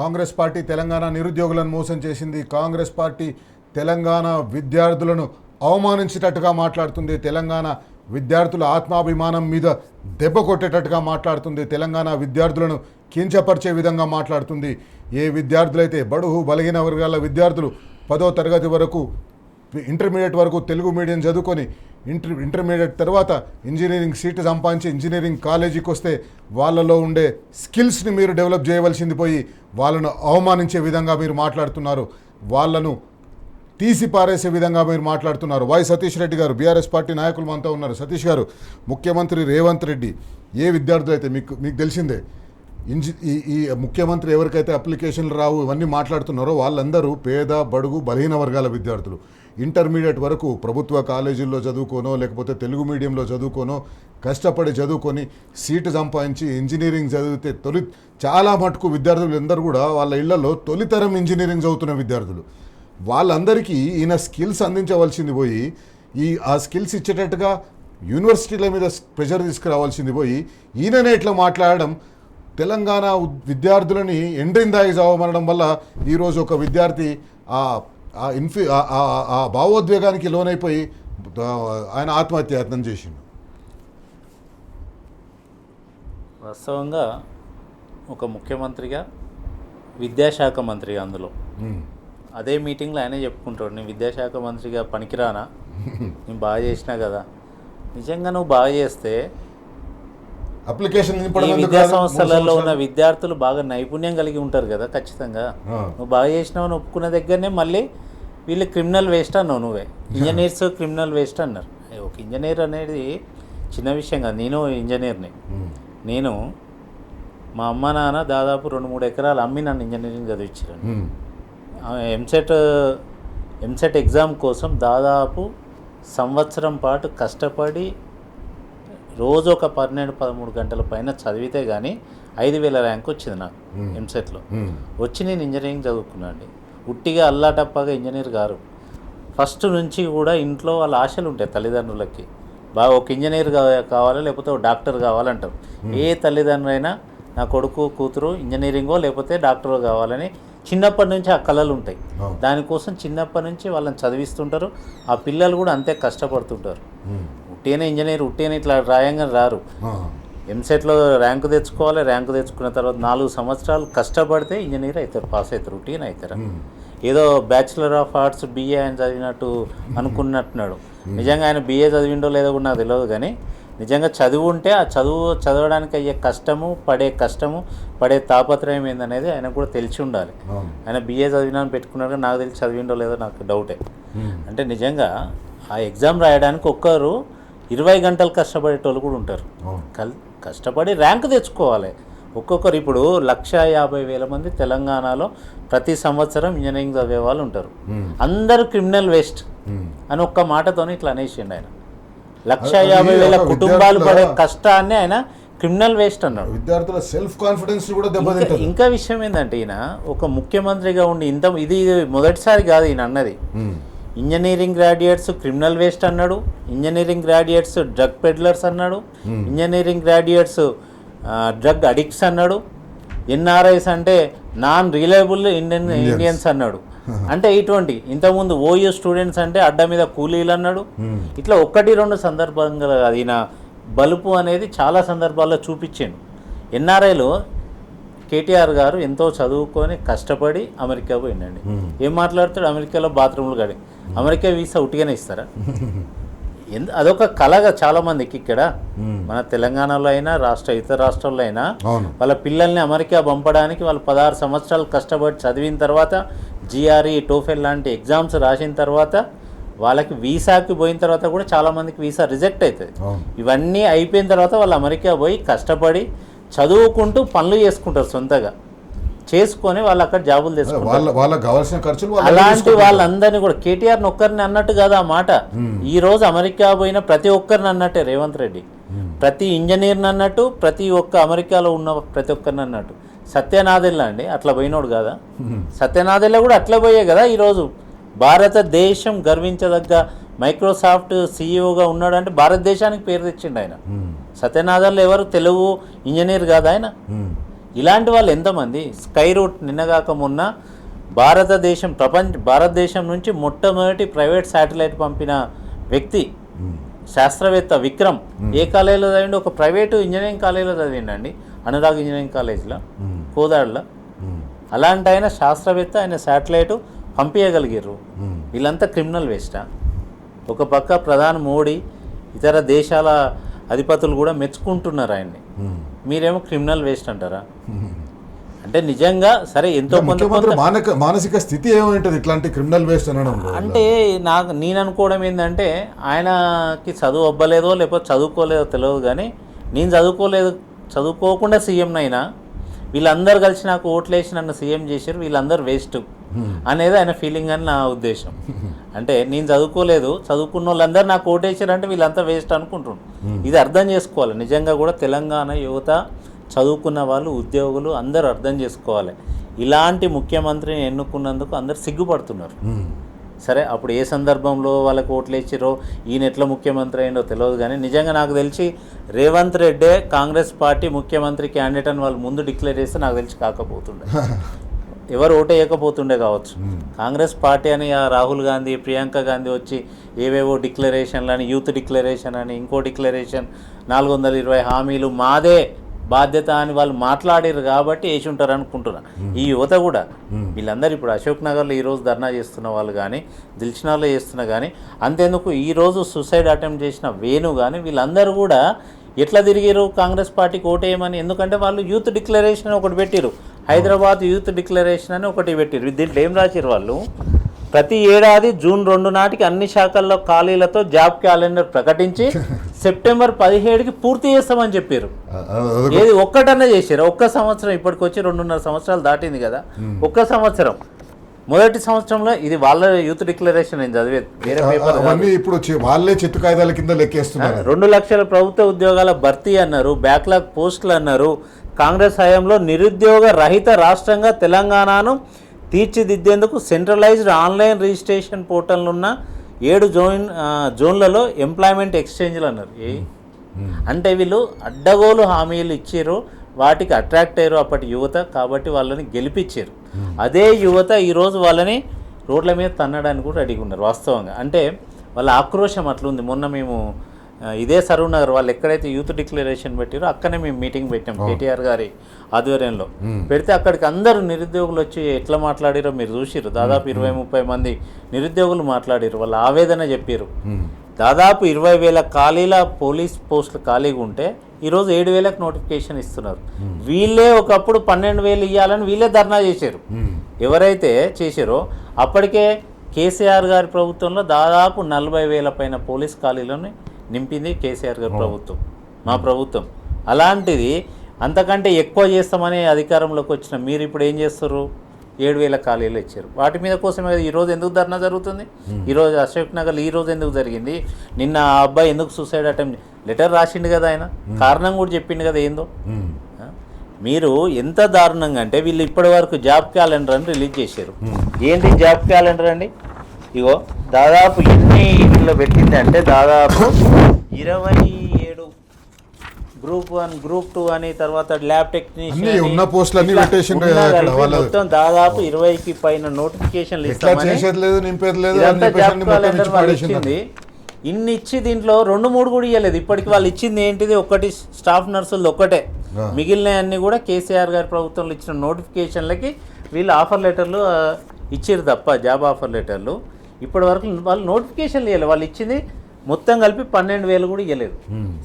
Congress party Telangana నిరుద్యోగులను మోసం చేసింది. కాంగ్రెస్ పార్టీ తెలంగాణ విద్యార్థులను అవమానించేటట్టుగా మాట్లాడుతుంది. తెలంగాణ విద్యార్థుల ఆత్మాభిమానం మీద దెబ్బ కొట్టేటట్టుగా మాట్లాడుతుంది. తెలంగాణ విద్యార్థులను కించపరిచే విధంగా మాట్లాడుతుంది. ఏ విద్యార్థులైతే బడుగు బలహీన వర్గాల విద్యార్థులు 10వ తరగతి వరకు ఇంటర్మీడియట్ వరకు తెలుగు మీడియం చదువుకొని ఇంటర్మీడియట్ తర్వాత ఇంజనీరింగ్ సీటు సంపాదించి ఇంజనీరింగ్ కాలేజీకి వస్తే వాళ్ళలో ఉండే స్కిల్స్ని మీరు డెవలప్ చేయవలసింది పోయి వాళ్ళను అవమానించే విధంగా మీరు మాట్లాడుతున్నారు. వాళ్ళను తీసి పారేసే విధంగా మీరు మాట్లాడుతున్నారు. వై సతీష్ రెడ్డి గారు బీఆర్ఎస్ పార్టీ నాయకులు మనతో ఉన్నారు. సతీష్ గారు, ముఖ్యమంత్రి రేవంత్ రెడ్డి ఏ విద్యార్థులు అయితే మీకు తెలిసిందే ఈ ముఖ్యమంత్రి ఎవరికైతే అప్లికేషన్లు రావు ఇవన్నీ మాట్లాడుతున్నారో వాళ్ళందరూ పేద బడుగు బలహీన వర్గాల విద్యార్థులు. ఇంటర్మీడియట్ వరకు ప్రభుత్వ కాలేజీల్లో చదువుకోనో లేకపోతే తెలుగు మీడియంలో చదువుకోనో కష్టపడి చదువుకొని సీటు సంపాదించి ఇంజనీరింగ్ చదివితే చాలా మటుకు విద్యార్థులు అందరూ కూడా వాళ్ళ ఇళ్లలో తొలితరం ఇంజనీరింగ్ చదువుతున్న విద్యార్థులు. వాళ్ళందరికీ ఈయన స్కిల్స్ అందించవలసింది పోయి ఆ స్కిల్స్ ఇచ్చేటట్టుగా యూనివర్సిటీల మీద ప్రెషర్ తీసుకురావాల్సింది పోయి ఈయననే ఇట్లా మాట్లాడడం తెలంగాణ విద్యార్థులని ఎండ్రిందాయి చావమనడం వల్ల ఈరోజు ఒక విద్యార్థి ఆ భావోద్వేగానికి లోనైపోయి ఆయన ఆత్మహత్యాయత్నం చేసిండు. వాస్తవంగా ఒక ముఖ్యమంత్రిగా విద్యాశాఖ మంత్రిగా అందులో అదే మీటింగ్లో ఆయనే చెప్పుకుంటాడు, నేను విద్యాశాఖ మంత్రిగా పనికిరానా, నేను బాగా చేసినా కదా. నిజంగా నువ్వు బాగా చేస్తే అప్లికేషన్ ఈ విద్యా సంస్థలలో ఉన్న విద్యార్థులు బాగా నైపుణ్యం కలిగి ఉంటారు కదా. ఖచ్చితంగా నువ్వు బాగా చేసినావని ఒప్పుకున్న దగ్గరనే మళ్ళీ వీళ్ళు క్రిమినల్ వేస్ట్ అన్నావు. నువ్వే ఇంజనీర్స్ క్రిమినల్ వేస్ట్ అన్నారు. ఒక ఇంజనీర్ అనేది చిన్న విషయం కాదు. నేను ఇంజనీర్ని. నేను మా అమ్మ నాన్న దాదాపు 2-3 ఎకరాలు అమ్మి నన్ను ఇంజనీరింగ్ చదివించారు. ఎంసెట్ ఎగ్జామ్ కోసం దాదాపు సంవత్సరం పాటు కష్టపడి రోజు ఒక 12-13 గంటల పైన చదివితే కానీ 5,000 ర్యాంక్ వచ్చింది నాకు ఎంసెట్లో. వచ్చి నేను ఇంజనీరింగ్ చదువుకున్నాను అండి. ఉట్టిగా అల్లాటప్పగా ఇంజనీర్ గారు. ఫస్ట్ నుంచి కూడా ఇంట్లో వాళ్ళ ఆశలు ఉంటాయి తల్లిదండ్రులకి. బాగా ఒక ఇంజనీర్ కావాలి లేకపోతే ఒక డాక్టర్ కావాలంటారు. ఏ తల్లిదండ్రులైనా నా కొడుకు కూతురు ఇంజనీరింగో లేకపోతే డాక్టరో కావాలని చిన్నప్పటి నుంచి ఆ కళలు ఉంటాయి. దానికోసం చిన్నప్పటి నుంచి వాళ్ళని చదివిస్తుంటారు. ఆ పిల్లలు కూడా అంతే కష్టపడుతుంటారు. ఉట్టిగానే ఇంజనీర్ ఉట్టిగానే ఇట్లా రాయంగా రారు. ఎంసెట్లో ర్యాంకు తెచ్చుకోవాలి. ర్యాంకు తెచ్చుకున్న తర్వాత 4 సంవత్సరాలు కష్టపడితే ఇంజనీర్ అవుతారు, పాస్ అవుతారు, ఉట్టిగానే అవుతారు. ఏదో బ్యాచిలర్ ఆఫ్ ఆర్ట్స్ BA ఆయన చదివినట్టు అనుకున్నట్టున్నాడు. నిజంగా ఆయన BA చదివిండో లేదో కూడా నాకు తెలియదు. కానీ నిజంగా చదువు ఉంటే ఆ చదవడానికి అయ్యే కష్టము పడే తాపత్రయం ఏందనేది ఆయనకు కూడా తెలిసి ఉండాలి. ఆయన BA చదివినా పెట్టుకున్నాడు. నాకు తెలిసి చదివిండో లేదో నాకు డౌటే. అంటే నిజంగా ఆ ఎగ్జామ్ రాయడానికి ఒక్కరు 20 గంటలు కష్టపడేటోళ్ళు కూడా ఉంటారు. కష్టపడి ర్యాంక్ తెచ్చుకోవాలి. ఒక్కొక్కరు ఇప్పుడు 150,000 మంది తెలంగాణలో ప్రతి సంవత్సరం ఇంజనీరింగ్ చదివే వాళ్ళు ఉంటారు. అందరూ క్రిమినల్ వేస్ట్ అని ఒక్క మాటతోనే ఇట్లా అనేసిండు ఆయన. 150,000 కుటుంబాలు పడే కష్టాన్ని ఆయన క్రిమినల్ వేస్ట్ అన్నాడు. విద్యార్థుల సెల్ఫ్ కాన్ఫిడెన్స్ కూడా దెబ్బతింటుంది. ఇంకా విషయం ఏంటంటే ఈయన ఒక ముఖ్యమంత్రిగా ఉండి ఇది మొదటిసారి కాదు ఈయన అన్నది. ఇంజనీరింగ్ గ్రాడ్యుయేట్స్ క్రిమినల్ వేస్ట్ అన్నాడు. ఇంజనీరింగ్ గ్రాడ్యుయేట్స్ డ్రగ్ పెడ్లర్స్ అన్నాడు. ఇంజనీరింగ్ గ్రాడ్యుయేట్స్ డ్రగ్ అడిక్ట్స్ అన్నాడు. NRIs అంటే నాన్ రిలయబుల్ ఇండియన్స్ అన్నాడు. అంటే ఇటువంటి ఇంతకుముందు OU స్టూడెంట్స్ అంటే అడ్డ మీద కూలీలు అన్నాడు. ఇట్లా 1-2 సందర్భంగా ఈయన బలుపు అనేది చాలా సందర్భాల్లో చూపించాడు. NRIలో KTR గారు ఎంతో చదువుకొని కష్టపడి అమెరికా పోయిండండి. ఏం మాట్లాడుతాడు? అమెరికాలో బాత్రూమ్లు గడి అమెరికా వీసా ఉట్టిగానే ఇస్తారా? అదొక కళగా చాలా మందికి ఇక్కడ మన తెలంగాణలో అయినా ఇతర రాష్ట్రాల్లో అయినా వాళ్ళ పిల్లల్ని అమెరికా పంపడానికి వాళ్ళు 16 సంవత్సరాలు కష్టపడి చదివిన తర్వాత GRE టోఫెల్ లాంటి ఎగ్జామ్స్ రాసిన తర్వాత వాళ్ళకి వీసాకి పోయిన తర్వాత కూడా చాలామందికి వీసా రిజెక్ట్ అవుతుంది. ఇవన్నీ అయిపోయిన తర్వాత వాళ్ళు అమెరికా పోయి కష్టపడి చదువుకుంటూ పనులు చేసుకుంటారు. సొంతగా చేసుకొని వాళ్ళు అక్కడ జాబులు తెచ్చుకుంటారు. అలాంటి వాళ్ళందరినీ కూడా KTRని ఒక్కరిని అన్నట్టు కాదు ఆ మాట. ఈ రోజు అమెరికా పోయిన ప్రతి ఒక్కరిని అన్నట్టే రేవంత్ రెడ్డి. ప్రతి ఇంజనీర్ని అన్నట్టు, ప్రతి ఒక్క అమెరికాలో ఉన్న ప్రతి ఒక్కరిని అన్నట్టు. సత్యనాదెల్లా అండి అట్లా పోయినోడు కదా. సత్యనాదెల్లా కూడా అట్లా పోయే కదా ఈరోజు భారతదేశం గర్వించదగ్గ మైక్రోసాఫ్ట్ CEOగా ఉన్నాడు. అంటే భారతదేశానికి పేరు తెచ్చిండు ఆయన. సత్యనాదెల్లా ఎవరు? తెలుగు ఇంజనీర్ కాదు ఆయన. ఇలాంటి వాళ్ళు ఎంతమంది? స్కై రూట్ నిన్నగాక మొన్న భారతదేశం నుంచి మొట్టమొదటి ప్రైవేట్ శాటిలైట్ పంపిన వ్యక్తి శాస్త్రవేత్త విక్రమ్ ఏ కాలేజీలో చదివిండి? ఒక ప్రైవేటు ఇంజనీరింగ్ కాలేజీలో చదివిండండి, అనురాగ్ ఇంజనీరింగ్ కాలేజీలో, కోదాడలో. అలాంటి ఆయన శాస్త్రవేత్త, ఆయన శాటిలైట్ పంపించగలిగారు. వీళ్ళంతా క్రిమినల్ వేస్టా? ఒక పక్క ప్రధాని మోడీ, ఇతర దేశాల అధిపతులు కూడా మెచ్చుకుంటున్నారు ఆయన్ని, మీరేమో క్రిమినల్ వేస్ట్ అంటారా? అంటే నిజంగా సరే ఎంతో మానసిక స్థితి ఏమంటది ఇట్లాంటి క్రిమినల్ వేస్ట్ అనడం? అంటే నేను అనుకోవడం ఏంటంటే ఆయనకి చదువు అవ్వలేదో లేకపోతే చదువుకోలేదో తెలియదు, కానీ నేను చదువుకోకుండా సీఎంనైనా వీళ్ళందరూ కలిసి నాకు ఓట్లేసి నన్ను సీఎం చేశారు, వీళ్ళందరూ వేస్ట్ అనేది ఆయన ఫీలింగ్ అని నా ఉద్దేశం. అంటే నేను చదువుకున్న వాళ్ళందరూ నాకు ఓటేసారు అంటే వీళ్ళంతా వేస్ట్ అనుకుంటున్నాను. ఇది అర్థం చేసుకోవాలి. నిజంగా కూడా తెలంగాణ యువత, చదువుకున్న వాళ్ళు, ఉద్యోగులు అందరూ అర్థం చేసుకోవాలి. ఇలాంటి ముఖ్యమంత్రిని ఎన్నుకున్నందుకు అందరు సిగ్గుపడుతున్నారు. సరే అప్పుడు ఏ సందర్భంలో వాళ్ళకి ఓట్లు వేసిరో, ఈయన ఎట్లా ముఖ్యమంత్రి అయిందో తెలియదు, కానీ నిజంగా నాకు తెలిసి రేవంత్ రెడ్డే కాంగ్రెస్ పార్టీ ముఖ్యమంత్రి క్యాండిడేట్ అని వాళ్ళు ముందు డిక్లేర్ చేస్తే నాకు తెలిసి కాకపోతుండే, ఎవరు ఓటు వేయకపోతుండే కావచ్చు. కాంగ్రెస్ పార్టీ అని రాహుల్ గాంధీ, ప్రియాంక గాంధీ వచ్చి ఏవేవో డిక్లరేషన్లు అని, యూత్ డిక్లరేషన్ అని, ఇంకో డిక్లరేషన్, 420 హామీలు మాదే బాధ్యత అని వాళ్ళు మాట్లాడారు కాబట్టి వేసి ఉంటారు అనుకుంటున్నా. ఈ యువత కూడా వీళ్ళందరూ ఇప్పుడు అశోక్ నగర్లో ఈరోజు ధర్నా చేస్తున్న వాళ్ళు కానీ, దిల్షనాలో చేస్తున్నా కానీ, అంతేందుకు ఈరోజు సూసైడ్ అటెంప్ట్ చేసిన వేణు కానీ, వీళ్ళందరూ కూడా ఎట్లా తిరిగారు కాంగ్రెస్ పార్టీకి ఓటేయమని? ఎందుకంటే వాళ్ళు యూత్ డిక్లరేషన్ ఒకటి పెట్టిరు, హైదరాబాద్ యూత్ డిక్లరేషన్ అని ఒకటి పెట్టిరు. దీంట్లో ఏం రాసిరు వాళ్ళు? ప్రతి ఏడాది జూన్ 2 నాటికి అన్ని శాఖల్లో ఖాళీలతో జాబ్ క్యాలెండర్ ప్రకటించి సెప్టెంబర్ 17కి పూర్తి చేస్తామని చెప్పారు. ఏది ఒక్కటన్నా చేశారు? ఒక్క సంవత్సరం ఇప్పటికి వచ్చి 2.5 సంవత్సరాలు దాటింది కదా. ఒక్క సంవత్సరం, మొదటి సంవత్సరంలో ఇది వాళ్ళ యూత్ డిక్లరేషన్ నేను చదివేది, వేరే పేపర్ ఇప్పుడు వాళ్ళే చెట్టు కాగితాల కింద లెక్కేస్తున్నారు. 2 లక్షల ప్రభుత్వ ఉద్యోగాల భర్తీ అన్నారు, బ్యాక్లాగ్ పోస్టులు అన్నారు. కాంగ్రెస్ హయాంలో నిరుద్యోగ రహిత రాష్ట్రంగా తెలంగాణను తీర్చిదిద్దేందుకు సెంట్రలైజ్డ్ ఆన్లైన్ రిజిస్ట్రేషన్ పోర్టల్ ఉన్న 7 జోన్లలో ఎంప్లాయ్మెంట్ ఎక్స్చేంజ్లు అన్నారు. అంటే వీళ్ళు అడ్డగోలు హామీలు ఇచ్చారు, వాటికి అట్రాక్ట్ అయ్యారు అప్పటి యువత, కాబట్టి వాళ్ళని గెలిపించారు. అదే యువత ఈరోజు వాళ్ళని రోడ్ల మీద తన్నడానికి కూడా రెడీగా ఉన్నారు వాస్తవంగా. అంటే వాళ్ళ ఆక్రోశం అట్లుంది. మొన్న మేము ఇదే సరూర్ నగర్ వాళ్ళు ఎక్కడైతే యూత్ డిక్లరేషన్ పెట్టారో అక్కడనే మేము మీటింగ్ పెట్టాం, కేటీఆర్ గారి ఆధ్వర్యంలో పెడితే అక్కడికి అందరూ నిరుద్యోగులు వచ్చి ఎట్లా మాట్లాడారో మీరు చూసిరు. దాదాపు 20-30 మంది నిరుద్యోగులు మాట్లాడారు, వాళ్ళ ఆవేదన చెప్పారు. దాదాపు 20,000 ఖాళీల పోలీస్ పోస్టులు ఖాళీగా ఉంటే ఈరోజు 7,000కి నోటిఫికేషన్ ఇస్తున్నారు. వీళ్ళే ఒకప్పుడు 12,000 ఇవ్వాలని వీళ్ళే ధర్నా చేశారు. ఎవరైతే చేశారో అప్పటికే కేసీఆర్ గారి ప్రభుత్వంలో దాదాపు 40,000 పైన పోలీస్ ఖాళీలను నింపింది కేసీఆర్ గారి ప్రభుత్వం, మా ప్రభుత్వం. అలాంటిది అంతకంటే ఎక్కువ చేస్తామని అధికారంలోకి వచ్చిన మీరు ఇప్పుడు ఏం చేస్తారు? 7,000 ఖాళీలు ఇచ్చారు. వాటి మీద కోసమే ఈరోజు ఎందుకు ధర్నా జరుగుతుంది? ఈరోజు అశోక్ నగర్ ఈరోజు ఎందుకు జరిగింది? నిన్న ఆ అబ్బాయి ఎందుకు సూసైడ్ అటెంప్ట్ లెటర్ రాసిండు కదా, ఆయన కారణం కూడా చెప్పిండు కదా ఏందో. మీరు ఎంత దారుణంగా అంటే వీళ్ళు ఇప్పటి వరకు జాబ్ క్యాలెండర్ అని రిలీజ్ చేశారు. ఏంటి జాబ్ క్యాలెండర్ అండి? ఇగో దాదాపు ఎన్ని ఇంట్లో పెట్టింది అంటే దాదాపు 27 గ్రూప్ 1, గ్రూప్ 2 అని, తర్వాత ల్యాబ్ టెక్నీషియన్ మొత్తం దాదాపు 20కి పైన నోటిఫికేషన్లు ఇస్తామని జాబ్ క్యాలెండర్ వాళ్ళు ఇచ్చింది. ఇన్ని ఇచ్చి దీంట్లో 2-3 కూడా ఇవ్వలేదు. ఇప్పటికి వాళ్ళు ఇచ్చింది ఏంటిది? ఒకటి స్టాఫ్ నర్సులు ఒక్కటే, మిగిలిన అన్ని కూడా కేసీఆర్ గారి ప్రభుత్వంలో ఇచ్చిన నోటిఫికేషన్లకి వీళ్ళు ఆఫర్ లెటర్లు ఇచ్చారు తప్ప, జాబ్ ఆఫర్ లెటర్లు ఇప్పటి వరకు వాళ్ళు నోటిఫికేషన్లు ఇవ్వలేదు. వాళ్ళు ఇచ్చింది మొత్తం కలిపి 12,000 కూడా ఇవ్వలేదు.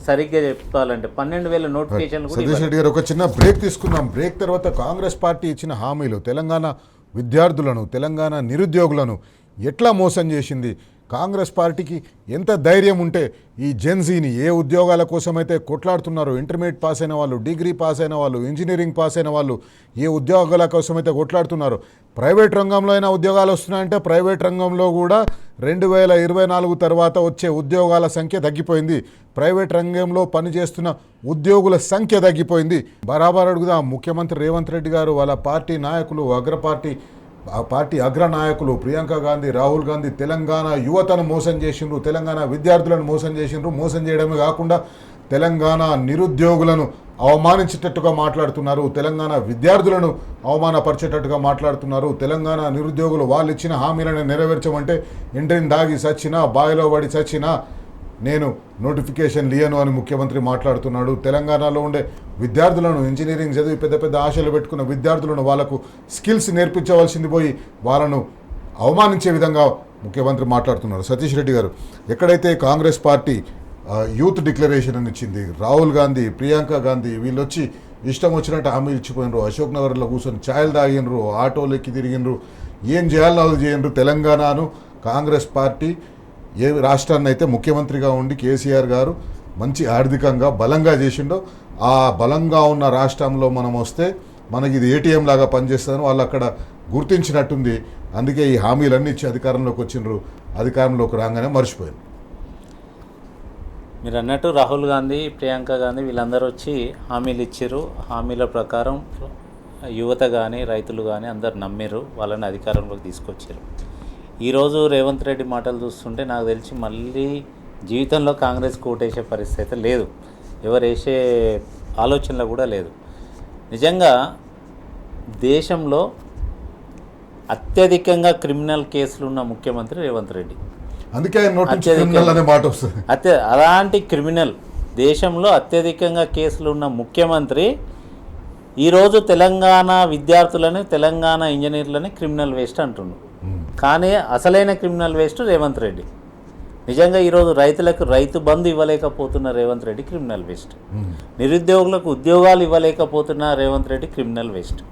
సరిగ్గా చెప్పాలంటే 12,000 నోటిఫికేషన్లు కూడా. సతీష్ రెడ్డి గారు, ఒక చిన్న బ్రేక్ తీసుకుందాం. బ్రేక్ తర్వాత కాంగ్రెస్ పార్టీ ఇచ్చిన హామీలు తెలంగాణ విద్యార్థులను, తెలంగాణ నిరుద్యోగులను ఎట్లా మోసం చేసింది, కాంగ్రెస్ పార్టీకి ఎంత ధైర్యం ఉంటే ఈ జెన్జీని ఏ ఉద్యోగాల కోసమైతే కొట్లాడుతున్నారో, ఇంటర్మీడియట్ పాస్ అయిన వాళ్ళు, డిగ్రీ పాస్ అయిన వాళ్ళు, ఇంజనీరింగ్ పాస్ అయిన వాళ్ళు ఏ ఉద్యోగాల కోసమైతే కొట్లాడుతున్నారో, ప్రైవేట్ రంగంలో అయినా ఉద్యోగాలు వస్తున్నాయంటే ప్రైవేట్ రంగంలో కూడా 2024 తర్వాత వచ్చే ఉద్యోగాల సంఖ్య తగ్గిపోయింది. ప్రైవేట్ రంగంలో పనిచేస్తున్న ఉద్యోగుల సంఖ్య తగ్గిపోయింది. బరాబర్ అడుగుదాం. ముఖ్యమంత్రి రేవంత్ రెడ్డి గారు, వాళ్ళ పార్టీ నాయకులు, పార్టీ అగ్రనాయకులు ప్రియాంక గాంధీ, రాహుల్ గాంధీ తెలంగాణ యువతను మోసం చేసిండ్రు, తెలంగాణ విద్యార్థులను మోసం చేసిండ్రు. మోసం చేయడమే కాకుండా తెలంగాణ నిరుద్యోగులను అవమానించేటట్టుగా మాట్లాడుతున్నారు, తెలంగాణ విద్యార్థులను అవమానపరిచేటట్టుగా మాట్లాడుతున్నారు. తెలంగాణ నిరుద్యోగులు వాళ్ళు ఇచ్చిన హామీలను నెరవేర్చమంటే ఇంటిని దాగి చచ్చినా బావిలో పడి చచ్చినా నేను నోటిఫికేషన్ లియను అని ముఖ్యమంత్రి మాట్లాడుతున్నాడు. తెలంగాణలో ఉండే విద్యార్థులను ఇంజనీరింగ్ చదివి పెద్ద పెద్ద ఆశలు పెట్టుకున్న విద్యార్థులను వాళ్ళకు స్కిల్స్ నేర్పించవలసింది పోయి వాళ్ళను అవమానించే విధంగా ముఖ్యమంత్రి మాట్లాడుతున్నారు. సతీష్ రెడ్డి గారు, ఎక్కడైతే కాంగ్రెస్ పార్టీ యూత్ డిక్లరేషన్ అని ఇచ్చింది, రాహుల్ గాంధీ, ప్రియాంక గాంధీ వీళ్ళు వచ్చి ఇష్టం వచ్చినట్టు హామీలు ఇచ్చిపోయినరు, అశోక్ నగర్లో కూర్చొని ఛాయలు తాగినరు, ఆటోలు ఎక్కి తిరిగినరు, ఏం చేయాలో అది చేయనరు. తెలంగాణను కాంగ్రెస్ పార్టీ ఏ రాష్ట్రాన్ని అయితే ముఖ్యమంత్రిగా ఉండి కేసీఆర్ గారు మంచి ఆర్థికంగా బలంగా చేసిండో ఆ బలంగా ఉన్న రాష్ట్రంలో మనం వస్తే మనకి ఇది ఏటీఎం లాగా పనిచేస్తుందని వాళ్ళు అక్కడ గుర్తించినట్టుంది. అందుకే ఈ హామీలన్నీ ఇచ్చి అధికారంలోకి వచ్చిండ్రు, అధికారంలోకి రాగానే మర్చిపోయారు. మీరు అన్నట్టు రాహుల్ గాంధీ, ప్రియాంక గాంధీ వీళ్ళందరూ వచ్చి హామీలు ఇచ్చారు. హామీల ప్రకారం యువత కానీ రైతులు కానీ అందరు నమ్మిరు, వాళ్ళని అధికారంలోకి తీసుకొచ్చారు. ఈరోజు రేవంత్ రెడ్డి మాటలు చూస్తుంటే నాకు తెలిసి మళ్ళీ జీవితంలో కాంగ్రెస్ కోటేసే పరిస్థితి అయితే లేదు, ఎవరు వేసే ఆలోచనలో కూడా లేదు. నిజంగా దేశంలో అత్యధికంగా క్రిమినల్ కేసులు ఉన్న ముఖ్యమంత్రి రేవంత్ రెడ్డి. అందుకే ఆయన నోటి నుంచి క్రిమినల్ అనే మాట వస్తుంది. అలాంటి క్రిమినల్ దేశంలో అత్యధికంగా కేసులు ఉన్న ముఖ్యమంత్రి ఈరోజు తెలంగాణ విద్యార్థులని, తెలంగాణ ఇంజనీర్లని క్రిమినల్ వేస్ట్ అంటున్నాడు. కానీ అసలైన క్రిమినల్ వేస్ట్ రేవంత్ రెడ్డి. నిజంగా ఈరోజు రైతులకు రైతు బంధు ఇవ్వలేకపోతున్న రేవంత్ రెడ్డి క్రిమినల్ వేస్ట్. నిరుద్యోగులకు ఉద్యోగాలు ఇవ్వలేకపోతున్న రేవంత్ రెడ్డి క్రిమినల్ వేస్ట్.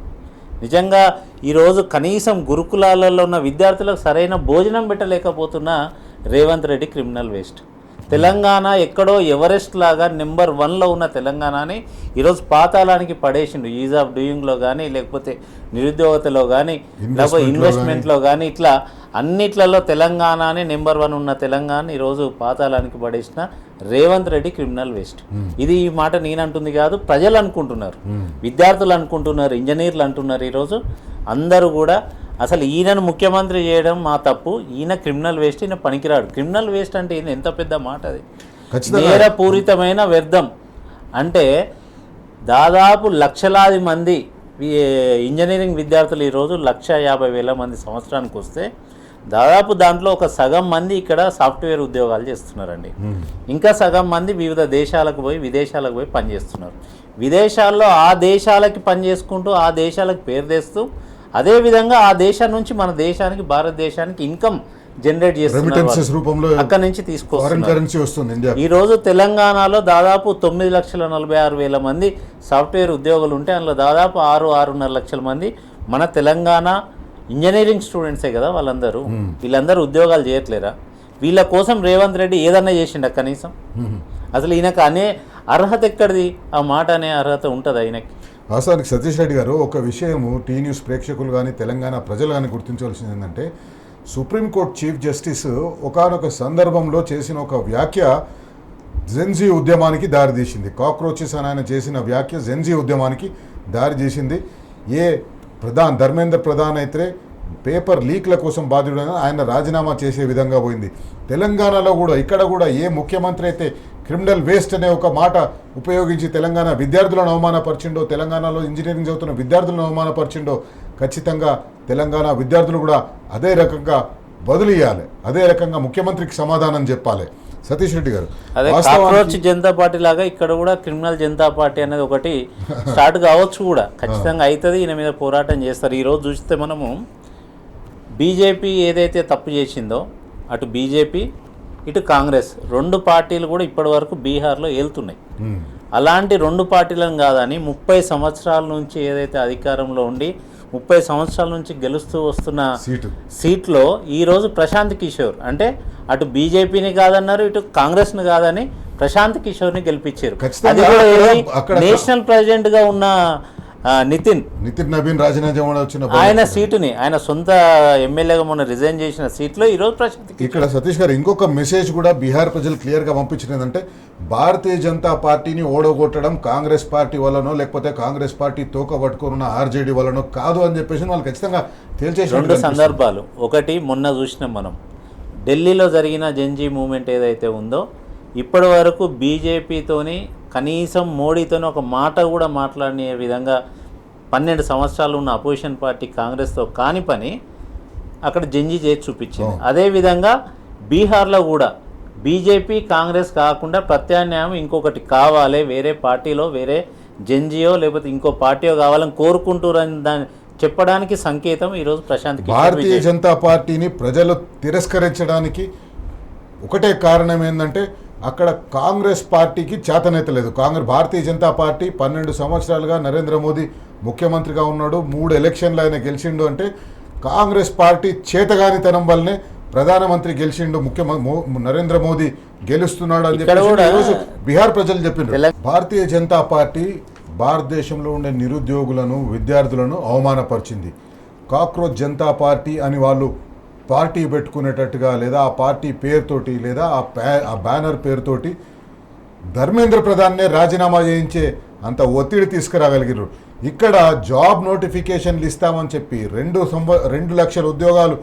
నిజంగా ఈరోజు కనీసం గురుకులాలలో ఉన్న విద్యార్థులకు సరైన భోజనం పెట్టలేకపోతున్న రేవంత్ రెడ్డి క్రిమినల్ వేస్ట్. తెలంగాణ ఎక్కడో ఎవరెస్ట్ లాగా నెంబర్ 1లో ఉన్న తెలంగాణని ఈరోజు పాతాళానికి పడేసిండు. ఈజ్ ఆఫ్ డూయింగ్లో కానీ, లేకపోతే నిరుద్యోగతలో కానీ, లేకపోతే ఇన్వెస్ట్మెంట్లో కానీ, ఇట్లా అన్నిట్లలో తెలంగాణని నెంబర్ 1 ఉన్న తెలంగాణ ఈరోజు పాతాళానికి పడేసిన రేవంత్ రెడ్డి క్రిమినల్ వేస్ట్. ఇది ఈ మాట నేనంటుంది కాదు, ప్రజలు అనుకుంటున్నారు, విద్యార్థులు అనుకుంటున్నారు, ఇంజనీర్లు అంటున్నారు. ఈరోజు అందరూ కూడా అసలు ఈయనను ముఖ్యమంత్రి చేయడం మా తప్పు, ఈయన క్రిమినల్ వేస్ట్, ఈయన పనికిరాడు. క్రిమినల్ వేస్ట్ అంటే ఈయన ఎంత పెద్ద మాట, అది నేరపూరితమైన వ్యర్థం. అంటే దాదాపు లక్షలాది మంది ఇంజనీరింగ్ విద్యార్థులు ఈరోజు 150,000 మంది సంవత్సరానికి వస్తే దాదాపు దాంట్లో ఒక సగం మంది ఇక్కడ సాఫ్ట్వేర్ ఉద్యోగాలు చేస్తున్నారండి. ఇంకా సగం మంది వివిధ దేశాలకు పోయి, విదేశాలకు పోయి పనిచేస్తున్నారు. విదేశాల్లో ఆ దేశాలకి పనిచేసుకుంటూ ఆ దేశాలకు పేరు తెస్తూ అదేవిధంగా ఆ దేశం నుంచి మన దేశానికి, భారతదేశానికి ఇన్కమ్ జనరేట్ చేస్తున్నారు, అక్కడి నుంచి తీసుకొస్తున్నారు. ఈరోజు తెలంగాణలో దాదాపు 9,46,000 మంది సాఫ్ట్వేర్ ఉద్యోగులు ఉంటే అందులో దాదాపు 6-6.5 లక్షల మంది మన తెలంగాణ ఇంజనీరింగ్ స్టూడెంట్సే కదా. వీళ్ళందరూ ఉద్యోగాలు చేయట్లేరా? వీళ్ళ కోసం రేవంత్ రెడ్డి ఏదన్నా చేసిండ కనీసం? అసలు ఈయనకు అనే అర్హత ఎక్కడిది? ఆ మాట అనే అర్హత ఉంటుంది ఆయనకి? వాస్తవానికి సతీష్ రెడ్డి గారు, ఒక విషయము టీ న్యూస్ ప్రేక్షకులు కానీ తెలంగాణ ప్రజలు కానీ గుర్తించవలసింది ఏంటంటే, సుప్రీంకోర్టు చీఫ్ జస్టిస్ ఒకానొక సందర్భంలో చేసిన ఒక వ్యాఖ్య జెన్జీ ఉద్యమానికి దారితీసింది. కాక్రోచెస్ అని ఆయన చేసిన వ్యాఖ్య జెన్జీ ఉద్యమానికి దారి చేసింది. ధర్మేంద్ర ప్రధాన్ అయితే పేపర్ లీక్ల కోసం బాధ్యుడైన ఆయన రాజీనామా చేసే విధంగా పోయింది. తెలంగాణలో కూడా ఇక్కడ కూడా ఏ ముఖ్యమంత్రి అయితే క్రిమినల్ వేస్ట్ అనే ఒక మాట ఉపయోగించి తెలంగాణ విద్యార్థులను అవమానపరిచిండో, తెలంగాణలో ఇంజనీరింగ్ చదువుతున్న విద్యార్థులను అవమానపరిచిండో, ఖచ్చితంగా తెలంగాణ విద్యార్థులు కూడా అదే రకంగా బదులియాలి, అదే రకంగా ముఖ్యమంత్రికి సమాధానం చెప్పాలి. సతీష్ రెడ్డి గారు, అదే కాక్రోచ్ జనతా పార్టీ లాగా ఇక్కడ కూడా క్రిమినల్ జనతా పార్టీ అనేది ఒకటి స్టార్ట్ కావచ్చు కూడా, ఖచ్చితంగా అవుతుంది. ఈయన మీద పోరాటం చేస్తారు. ఈరోజు చూస్తే మనము బీజేపీ ఏదైతే తప్పు చేసిందో, అటు బీజేపీ ఇటు కాంగ్రెస్ 2 పార్టీలు కూడా ఇప్పటి వరకు బీహార్లో ఏలుతున్నాయి. అలాంటి 2 పార్టీలను కాదని 30 సంవత్సరాల నుంచి ఏదైతే అధికారంలో ఉండి 30 సంవత్సరాల నుంచి గెలుస్తూ వస్తున్న సీట్లో ఈరోజు ప్రశాంత్ కిషోర్, అంటే అటు బీజేపీని కాదన్నారు, ఇటు కాంగ్రెస్ని కాదని ప్రశాంత్ కిషోర్ని గెలిపించారు. అది కూడా నేషనల్ ప్రెసిడెంట్గా ఉన్న నితిన్ నబీన్ రాజీనామా వచ్చిన ఆయన సీటుని, ఆయన సొంత ఎమ్మెల్యేగా మొన్న రిజైన్ చేసిన సీట్లో ఈరోజు ప్రశాంత్. ఇక్కడ సతీష్ గారు ఇంకొక మెసేజ్ కూడా బీహార్ ప్రజలు క్లియర్గా పంపించినదంటే, భారతీయ జనతా పార్టీని ఓడగొట్టడం కాంగ్రెస్ పార్టీ వల్లనో లేకపోతే కాంగ్రెస్ పార్టీ తోక పట్టుకున్న ఆర్జేడీ వల్లనో కాదు అని చెప్పేసి వాళ్ళు ఖచ్చితంగా తేల్చేసి 2 సందర్భాలు. ఒకటి మొన్న చూసినాం మనం, ఢిల్లీలో జరిగిన జెన్జీ మూవ్మెంట్ ఏదైతే ఉందో, ఇప్పటి వరకు బీజేపీతోని కనీసం మోడీతో ఒక మాట కూడా మాట్లాడని విధంగా 12 సంవత్సరాలు ఉన్న అపోజిషన్ పార్టీ కాంగ్రెస్తో కాని పని అక్కడ జంజీ చేసి చూపించింది. అదేవిధంగా బీహార్లో కూడా బీజేపీ కాంగ్రెస్ కాకుండా ప్రత్యామ్నాయం ఇంకొకటి కావాలి, వేరే పార్టీలో వేరే జంజియో లేకపోతే ఇంకో పార్టీయో కావాలని కోరుకుంటున్నారని దాన్ని చెప్పడానికి సంకేతం ఈరోజు ప్రశాంత్ కిషోర్ భారతీయ జనతా పార్టీని ప్రజలు తిరస్కరించడానికి ఒకటే కారణం ఏంటంటే అక్కడ కాంగ్రెస్ పార్టీకి చేతనైతలేదు. భారతీయ జనతా పార్టీ 12 సంవత్సరాలుగా నరేంద్ర మోదీ ముఖ్యమంత్రిగా ఉన్నాడు, 3 ఎలక్షన్లు ఆయన గెలిచిండు అంటే కాంగ్రెస్ పార్టీ చేతగానితనం వల్లనే ప్రధానమంత్రి గెలిచిండు, నరేంద్ర మోదీ గెలుస్తున్నాడు అని చెప్పి ఈరోజు బీహార్ ప్రజలు చెప్పిండ్రు. భారతీయ జనతా పార్టీ భారతదేశంలో ఉండే నిరుద్యోగులను విద్యార్థులను అవమానపరిచింది. కాక్రోచ్ జనతా పార్టీ అని వాళ్ళు పార్టీ పెట్టుకునేటట్టుగా లేదా ఆ పార్టీ పేరుతోటి లేదా ఆ బ్యానర్ పేరుతోటి ధర్మేంద్ర ప్రధాన్నే రాజీనామా చేయించే అంత ఒత్తిడి తీసుకురాగలిగారు. ఇక్కడ జాబ్ నోటిఫికేషన్లు ఇస్తామని చెప్పి 2 లక్షల ఉద్యోగాలు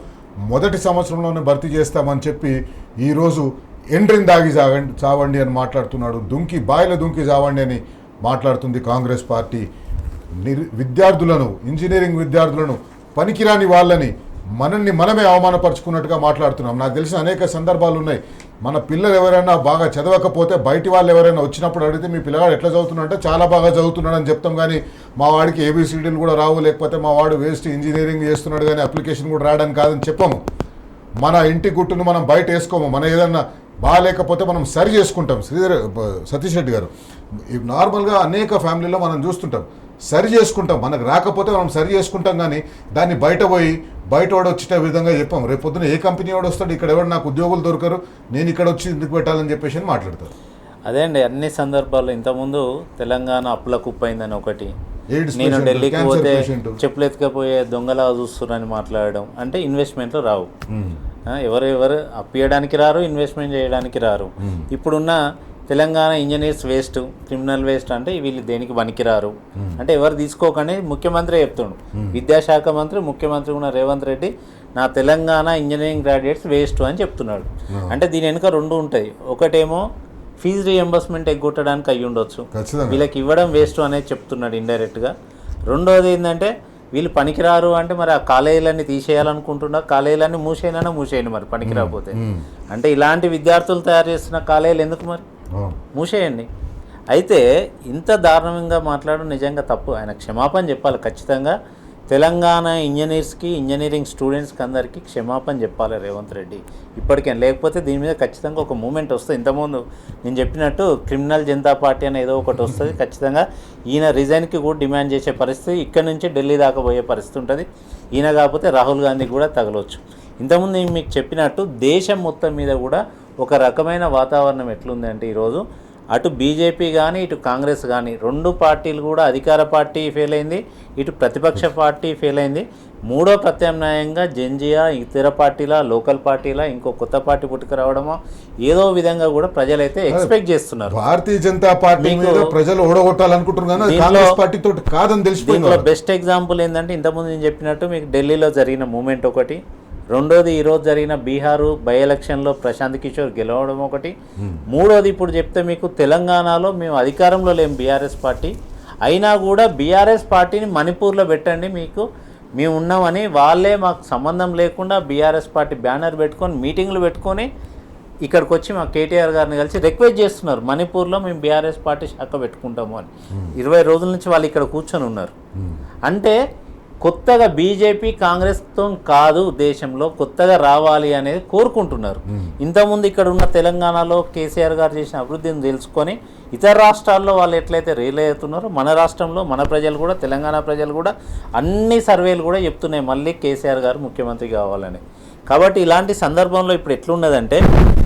మొదటి సంవత్సరంలోనే భర్తీ చేస్తామని చెప్పి ఈరోజు ఎండ్రిని దాగి చావండి అని మాట్లాడుతున్నాడు, బాయిల దుంకి చావండి అని మాట్లాడుతుంది కాంగ్రెస్ పార్టీ. విద్యార్థులను, ఇంజనీరింగ్ విద్యార్థులను, పనికిరాని వాళ్ళని మనమే అవమానపరుచుకున్నట్టుగా మాట్లాడుతున్నాం. నాకు తెలిసిన అనేక సందర్భాలు ఉన్నాయి. మన పిల్లలు ఎవరైనా బాగా చదవకపోతే బయటి వాళ్ళు ఎవరైనా వచ్చినప్పుడు అడిగితే మీ పిల్లగాడు ఎట్లా చదువుతున్నాడు అంటే చాలా బాగా చదువుతున్నాడు అని చెప్తాం, కానీ మా వాడికి ఏబిసిడీలు కూడా రావు, లేకపోతే మా వాడు వేస్ట్ ఇంజనీరింగ్ చేస్తున్నాడు కానీ అప్లికేషన్ కూడా రావడానికి కాదని చెప్పము. మన ఇంటి గుట్టును మనం బయట వేసుకోము. మన ఏదన్నా బాగాలేకపోతే మనం సరి చేసుకుంటాం. సతీష్ రెడ్డి గారు, నార్మల్గా అనేక ఫ్యామిలీలో మనం చూస్తుంటాం, సరి చేసుకుంటాం. మనకు రాకపోతే మనం సరి చేసుకుంటాం, కానీ దాన్ని బయట వాడు వచ్చే విధంగా చెప్పాం. రేపు పొద్దున ఏ కంపెనీ వాడు వస్తాడు, ఇక్కడ ఎవరు నాకు ఉద్యోగులు దొరకరు, నేను ఇక్కడ వచ్చి ఎందుకు పెట్టాలని చెప్పేసి అని మాట్లాడతారు. అదే అండి, అన్ని సందర్భాల్లో ఇంతకుముందు తెలంగాణ అప్పుల కుప్పైందని ఒకటి, నేను ఢిల్లీకి పోతే చెప్పులు ఎత్తుకపోయే దొంగలా చూస్తున్నారని మాట్లాడడం, అంటే ఇన్వెస్ట్మెంట్లు రావు. ఎవరు అప్పియడానికి రారు, ఇన్వెస్ట్మెంట్ చేయడానికి రారు. ఇప్పుడున్న Telangana engineers waste, criminal waste, అంటే వీళ్ళు దేనికి పనికిరారు అంటే ఎవరు తీసుకోకని ముఖ్యమంత్రి చెప్తుండు. విద్యాశాఖ మంత్రి, ముఖ్యమంత్రి ఉన్న రేవంత్ రెడ్డి నా తెలంగాణ ఇంజనీరింగ్ గ్రాడ్యుయేట్స్ వేస్ట్ అని చెప్తున్నాడు. అంటే దీని వెనుక 2 ఉంటాయి. ఒకటేమో ఫీజు రీఎంబర్స్మెంట్ ఎగ్గొట్టడానికి అయ్యి ఉండొచ్చు, వీళ్ళకి ఇవ్వడం వేస్ట్ అనేది చెప్తున్నాడు ఇండైరెక్ట్గా. రెండోది ఏంటంటే వీళ్ళు పనికిరారు అంటే మరి ఆ కాలేజీలన్నీ తీసేయాలనుకుంటున్నారు, కాలేజీలన్నీ మూసేయండి మరి పనికిరాకపోతే. అంటే ఇలాంటి విద్యార్థులు తయారు చేస్తున్న కాలేజీలు ఎందుకు మరి మూసేయండి. అయితే ఇంత దారుణంగా మాట్లాడడం నిజంగా తప్పు. ఆయన క్షమాపణ చెప్పాలి ఖచ్చితంగా. తెలంగాణ ఇంజనీర్స్కి, ఇంజనీరింగ్ స్టూడెంట్స్కి అందరికీ క్షమాపణ చెప్పాలి రేవంత్ రెడ్డి ఇప్పటికే. లేకపోతే దీని మీద ఖచ్చితంగా ఒక మూమెంట్ వస్తుంది. ఇంతకుముందు నేను చెప్పినట్టు క్రిమినల్ జనతా పార్టీ అని ఏదో ఒకటి వస్తుంది. ఖచ్చితంగా ఈయన రిజైన్కి కూడా డిమాండ్ చేసే పరిస్థితి, ఇక్కడ నుంచి ఢిల్లీ దాకా పోయే పరిస్థితి ఉంటుంది. ఈయన కాకపోతే రాహుల్ గాంధీకి కూడా తగలవచ్చు. ఇంతకుముందు నేను మీకు చెప్పినట్టు దేశం మొత్తం మీద కూడా ఒక రకమైన వాతావరణం ఎట్లుంది అంటే ఈరోజు అటు బీజేపీ కానీ ఇటు కాంగ్రెస్ కానీ 2 పార్టీలు కూడా, అధికార పార్టీ ఫెయిల్ అయింది, ఇటు ప్రతిపక్ష పార్టీ ఫెయిల్ అయింది. మూడో ప్రత్యామ్నాయంగా జంజియా, ఇతర పార్టీల, లోకల్ పార్టీల ఇంకో కొత్త పార్టీ పుట్టుకురావడమో ఏదో విధంగా కూడా ప్రజలైతే ఎక్స్పెక్ట్ చేస్తున్నారు. భారతీయ జనతా పార్టీ ప్రజలు ఓడగొట్టాలనుకుంటున్నారు, పార్టీతో కాదని తెలిసిపోయింది. బెస్ట్ ఎగ్జాంపుల్ ఏంటంటే ఇంతకుముందు నేను చెప్పినట్టు మీకు ఢిల్లీలో జరిగిన మూమెంట్ ఒకటి, రెండోది ఈరోజు జరిగిన బీహారు బై ఎలక్షన్లో ప్రశాంత్ కిషోర్ గెలవడం ఒకటి, మూడోది ఇప్పుడు చెప్తే మీకు తెలంగాణలో మేము అధికారంలో లేము బీఆర్ఎస్ పార్టీ, అయినా కూడా బీఆర్ఎస్ పార్టీని మణిపూర్లో పెట్టండి మేము ఉన్నామని వాళ్ళే మాకు సంబంధం లేకుండా బీఆర్ఎస్ పార్టీ బ్యానర్ పెట్టుకొని మీటింగ్లు పెట్టుకొని ఇక్కడికి వచ్చి మా కేటీఆర్ గారిని కలిసి రిక్వెస్ట్ చేస్తున్నారు, మణిపూర్లో మేము బీఆర్ఎస్ పార్టీ శాఖ పెట్టుకుంటాము అని. 20 రోజుల నుంచి వాళ్ళు ఇక్కడ కూర్చొని ఉన్నారు. అంటే కొత్తగా బీజేపీ కాంగ్రెస్తో కాదు, దేశంలో కొత్తగా రావాలి అనేది కోరుకుంటున్నారు. ఇంతకుముందు ఇక్కడ ఉన్న తెలంగాణలో కేసీఆర్ గారు చేసిన అభివృద్ధిని తెలుసుకొని ఇతర రాష్ట్రాల్లో వాళ్ళు ఎట్లయితే రియలైజ్ అవుతున్నారో మన రాష్ట్రంలో మన ప్రజలు కూడా, తెలంగాణ ప్రజలు కూడా అన్ని సర్వేలు కూడా చెప్తున్నాయి మళ్ళీ కేసీఆర్ గారు ముఖ్యమంత్రి కావాలని. కాబట్టి ఇలాంటి సందర్భంలో ఇప్పుడు ఎట్లున్నదంటే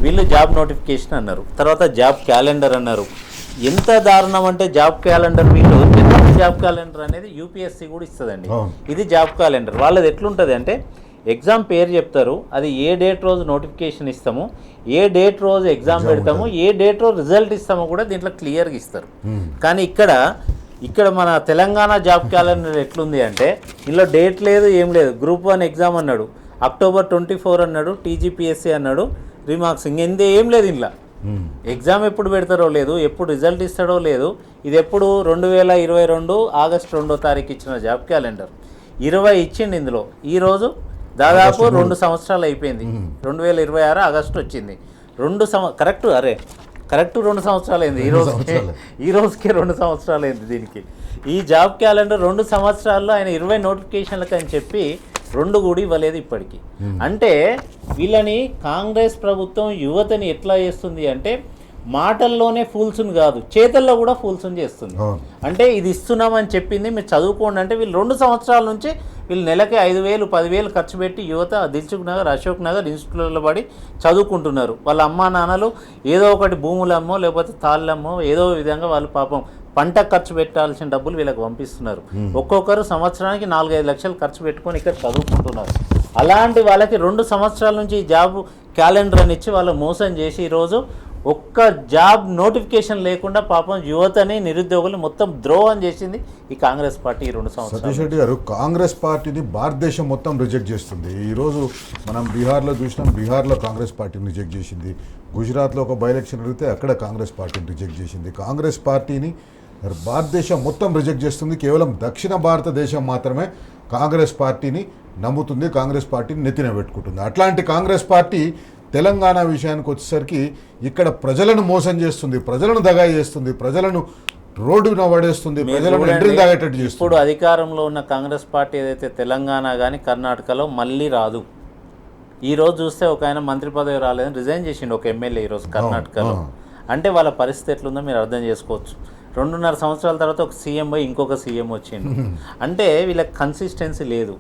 వీళ్ళు జాబ్ నోటిఫికేషన్ అన్నారు, తర్వాత జాబ్ క్యాలెండర్ అన్నారు. ఎంత దారుణం అంటే జాబ్ క్యాలెండర్, వీళ్ళు జాబ్ క్యాలెండర్ అనేది యూపీఎస్సీ కూడా ఇస్తుందండి. ఇది జాబ్ క్యాలెండర్ వాళ్ళది ఎట్లుంటుంది అంటే ఎగ్జామ్ పేరు చెప్తారు, అది ఏ డేట్ రోజు నోటిఫికేషన్ ఇస్తాము, ఏ డేట్ రోజు ఎగ్జామ్ పెడతాము, ఏ డేట్ రోజు రిజల్ట్ ఇస్తామో కూడా దీంట్లో క్లియర్గా ఇస్తారు. కానీ ఇక్కడ మన తెలంగాణ జాబ్ క్యాలెండర్ ఎట్లుంది అంటే ఇందులో డేట్ లేదు, ఏం లేదు. గ్రూప్ 1 ఎగ్జామ్ అన్నాడు, October 24 అన్నాడు, టీజీపీఎస్సీ అన్నాడు, రిమార్క్స్ ఇంకేం లేదు ఇంట్లో. ఎగ్జామ్ ఎప్పుడు పెడతారో లేదు, ఎప్పుడు రిజల్ట్ ఇస్తాడో లేదు. ఇది ఎప్పుడు 2022 ఆగస్టు 2వ తారీఖు ఇచ్చిన జాబ్ క్యాలెండర్ 20 ఇచ్చింది. ఇందులో ఈరోజు దాదాపు 2 సంవత్సరాలు అయిపోయింది. 2026 ఆగస్టు వచ్చింది. కరెక్ట్ 2 సంవత్సరాలు అయింది. ఈ రోజుకే 2 సంవత్సరాలు అయింది దీనికి. ఈ జాబ్ క్యాలెండర్ 2 సంవత్సరాల్లో ఆయన 20 నోటిఫికేషన్లకు అని చెప్పి 2 కూడా ఇవ్వలేదు ఇప్పటికీ. అంటే వీళ్ళని కాంగ్రెస్ ప్రభుత్వం యువతని ఎట్లా చేస్తుంది అంటే మాటల్లోనే ఫూల్స్ని కాదు, చేతల్లో కూడా ఫూల్స్ని చేస్తుంది. అంటే ఇది ఇస్తున్నామని చెప్పింది మీరు చదువుకోండి అంటే వీళ్ళు 2 సంవత్సరాల నుంచి వీళ్ళు నెలకి 5,000 10,000 ఖర్చు పెట్టి యువత దిల్సుఖ్ నగర్, అశోక్ నగర్ ఇన్స్టిట్యూట్లో పడి చదువుకుంటున్నారు. వాళ్ళ అమ్మా నాన్నలు ఏదో ఒకటి భూములమ్మో లేకపోతే తాళ్ళమ్మో ఏదో విధంగా వాళ్ళు పాపం పంట ఖర్చు పెట్టాల్సిన డబ్బులు వీళ్ళకి పంపిస్తున్నారు. ఒక్కొక్కరు సంవత్సరానికి 4-5 లక్షలు ఖర్చు పెట్టుకొని ఇక్కడ చదువుకుంటున్నారు. అలాంటి వాళ్ళకి 2 సంవత్సరాల నుంచి ఈ జాబ్ క్యాలెండర్ అని ఇచ్చి వాళ్ళు మోసం చేసి ఈరోజు ఒక్క జాబ్ నోటిఫికేషన్ లేకుండా పాపం యువతని నిరుద్యోగులు మొత్తం ద్రోహం చేసింది ఈ కాంగ్రెస్ పార్టీ ఈ 2 సంవత్సరాలు. సతీష్ రెడ్డి గారు, కాంగ్రెస్ పార్టీని భారతదేశం మొత్తం రిజెక్ట్ చేస్తుంది. ఈరోజు మనం బీహార్లో చూసినాం, బీహార్లో కాంగ్రెస్ పార్టీని రిజెక్ట్ చేసింది. గుజరాత్లో ఒక బై ఎలక్షన్ అడిగితే అక్కడ కాంగ్రెస్ పార్టీని రిజెక్ట్ చేసింది. కాంగ్రెస్ పార్టీని భారతదేశం మొత్తం రిజెక్ట్ చేస్తుంది. కేవలం దక్షిణ భారతదేశం మాత్రమే కాంగ్రెస్ పార్టీని నమ్ముతుంది, కాంగ్రెస్ పార్టీని నెత్తిన పెట్టుకుంటుంది. అట్లాంటి కాంగ్రెస్ పార్టీ తెలంగాణ విషయానికి వచ్చేసరికి ఇక్కడ ప్రజలను మోసం చేస్తుంది, ప్రజలను దగా చేస్తుంది, ప్రజలను రోడ్డున పడేస్తుంది, ప్రజలను ఎంట్రీని తాగేటట్టు చేస్తుంది. ఇప్పుడు అధికారంలో ఉన్న కాంగ్రెస్ పార్టీ ఏదైతే తెలంగాణ కానీ కర్ణాటకలో మళ్ళీ రాదు. ఈరోజు చూస్తే ఒక ఆయన మంత్రి పదవి రాలేదని రిజైన్ చేసిండు ఒక ఎమ్మెల్యే ఈరోజు కర్ణాటకలో. అంటే వాళ్ళ పరిస్థితి ఎట్లుందో మీరు అర్థం చేసుకోవచ్చు. 2.5 సంవత్సరాల తర్వాత ఒక సీఎం పోయి ఇంకొక సీఎం వచ్చిండు. అంటే వీళ్ళకి కన్సిస్టెన్సీ లేదు.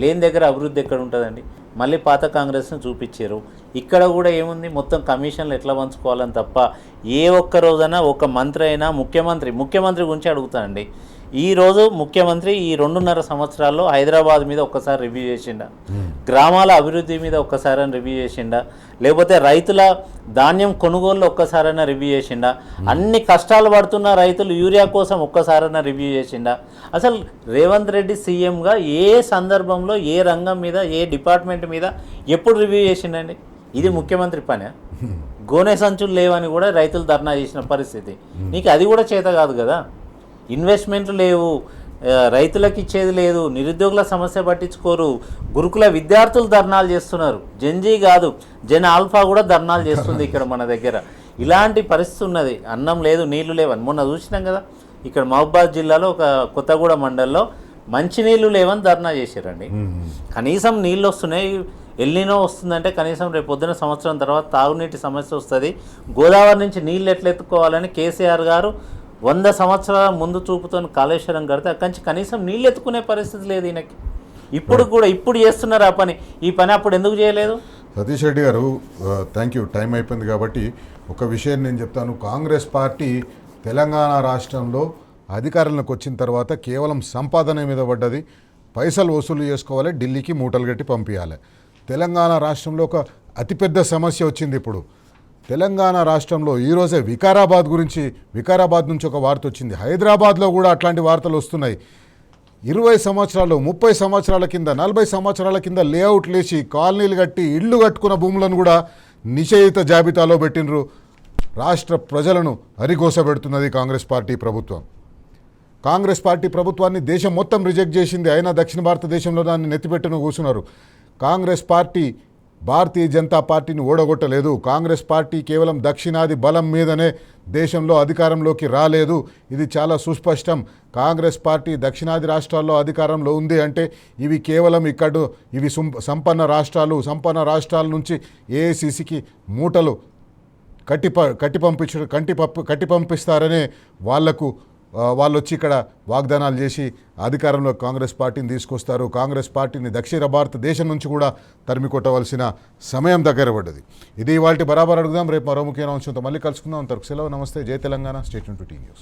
లేని దగ్గర అభివృద్ధి ఎక్కడ ఉంటుందండి? మళ్ళీ పాత కాంగ్రెస్ని చూపించారు. ఇక్కడ కూడా ఏముంది, మొత్తం కమిషన్లు ఎట్లా పంచుకోవాలని తప్ప ఏ ఒక్క రోజైనా ఒక మంత్రి అయినా ముఖ్యమంత్రి గురించి అడుగుతానండి. ఈరోజు ముఖ్యమంత్రి ఈ 2.5 సంవత్సరాల్లో హైదరాబాద్ మీద ఒక్కసారి రివ్యూ చేసిండా, గ్రామాల అభివృద్ధి మీద ఒక్కసారైనా రివ్యూ చేసిండా, లేకపోతే రైతుల ధాన్యం కొనుగోలు ఒక్కసారైనా రివ్యూ చేసిండా, అన్ని కష్టాలు పడుతున్న రైతులు యూరియా కోసం ఒక్కసారైనా రివ్యూ చేసిండా? అసలు రేవంత్ రెడ్డి సీఎంగా ఏ సందర్భంలో ఏ రంగం మీద ఏ డిపార్ట్మెంట్ మీద ఎప్పుడు రివ్యూ చేసిండండి? ఇది ముఖ్యమంత్రి పనే? గోనె సంచులు లేవని కూడా రైతులు ధర్నా చేసిన పరిస్థితి. నీకు అది కూడా చేత కాదు కదా. ఇన్వెస్ట్మెంట్లు లేవు, రైతులకు ఇచ్చేది లేదు, నిరుద్యోగుల సమస్య పట్టించుకోరు, గురుకుల విద్యార్థులు ధర్నాలు చేస్తున్నారు. జెన్జీ కాదు, జెన్ ఆల్ఫా కూడా ధర్నాలు చేస్తుంది ఇక్కడ మన దగ్గర. ఇలాంటి పరిస్థితి ఉన్నది. అన్నం లేదు, నీళ్లు లేవని మొన్న చూసినాం కదా. ఇక్కడ మహబూబాద్ జిల్లాలో ఒక కొత్తగూడ మండల్లో మంచినీళ్ళు లేవని ధర్నా చేశారండి. కనీసం నీళ్ళు వస్తున్నాయి, ఎల్నినో వస్తుందంటే కనీసం రేపు పొద్దున సంవత్సరం తర్వాత తాగునీటి సమస్య వస్తుంది. గోదావరి నుంచి నీళ్ళు ఎట్లా ఎత్తుకోవాలని కేసీఆర్ గారు 100 సంవత్సరాల ముందు చూపుతో కాళేశ్వరం కడితే అక్కడి నుంచి కనీసం నీళ్ళు ఎత్తుకునే పరిస్థితి లేదు ఈయనకి. ఇప్పుడు చేస్తున్నారు ఆ పని. ఈ పని అప్పుడు ఎందుకు చేయలేదు? సతీష్ రెడ్డి గారు, థ్యాంక్ యూ. టైం అయిపోయింది కాబట్టి ఒక విషయం నేను చెప్తాను. కాంగ్రెస్ పార్టీ తెలంగాణ రాష్ట్రంలో అధికారంలోకి వచ్చిన తర్వాత కేవలం సంపాదన మీద పడ్డది. పైసలు వసూలు చేసుకోవాలి, ఢిల్లీకి మూటలు కట్టి పంపించాలి. తెలంగాణ రాష్ట్రంలో ఒక అతిపెద్ద సమస్య వచ్చింది ఇప్పుడు. తెలంగాణ రాష్ట్రంలో ఈరోజే వికారాబాద్ నుంచి ఒక వార్త వచ్చింది. హైదరాబాద్లో కూడా అట్లాంటి వార్తలు వస్తున్నాయి. 20 సంవత్సరాలు 30 సంవత్సరాల కింద 40 సంవత్సరాల కింద లేఅవుట్లు వేసి కాలనీలు కట్టి ఇళ్ళు కట్టుకున్న భూములను కూడా నిషేధిత జాబితాలో పెట్టినరు. రాష్ట్ర ప్రజలను అరిగోసబెడుతున్నది కాంగ్రెస్ పార్టీ ప్రభుత్వం. కాంగ్రెస్ పార్టీ ప్రభుత్వాన్ని దేశం మొత్తం రిజెక్ట్ చేసింది. అయినా దక్షిణ భారతదేశంలో దాన్ని నెత్తిపెట్టును కూర్చున్నారు. కాంగ్రెస్ పార్టీ భారతీయ జనతా పార్టీని ఓడగొట్టలేదు. కాంగ్రెస్ పార్టీ కేవలం దక్షిణాది బలం మీదనే దేశంలో అధికారంలోకి రాలేదు. ఇది చాలా సుస్పష్టం. కాంగ్రెస్ పార్టీ దక్షిణాది రాష్ట్రాల్లో అధికారంలో ఉంది అంటే ఇవి కేవలం ఇవి సంపన్న రాష్ట్రాల నుంచి ఏఐసిసికి మూటలు కట్టి పంపిస్తారనే వాళ్ళు వచ్చి ఇక్కడ వాగ్దానాలు చేసి అధికారంలో కాంగ్రెస్ పార్టీని తీసుకొస్తారు. కాంగ్రెస్ పార్టీని దక్షిణ భారతదేశం నుంచి కూడా తరిమి కొట్టవలసిన సమయం దగ్గర పడ్డది. ఇది ఇవాల్టి బరాబర్ అడుగుదాం. రేపు మరో ముఖ్యమైన అంశంతో మళ్ళీ కలుసుకుందాం. అంతవరకు సెలవు. నమస్తే. జై Telangana. Stay tuned to T news.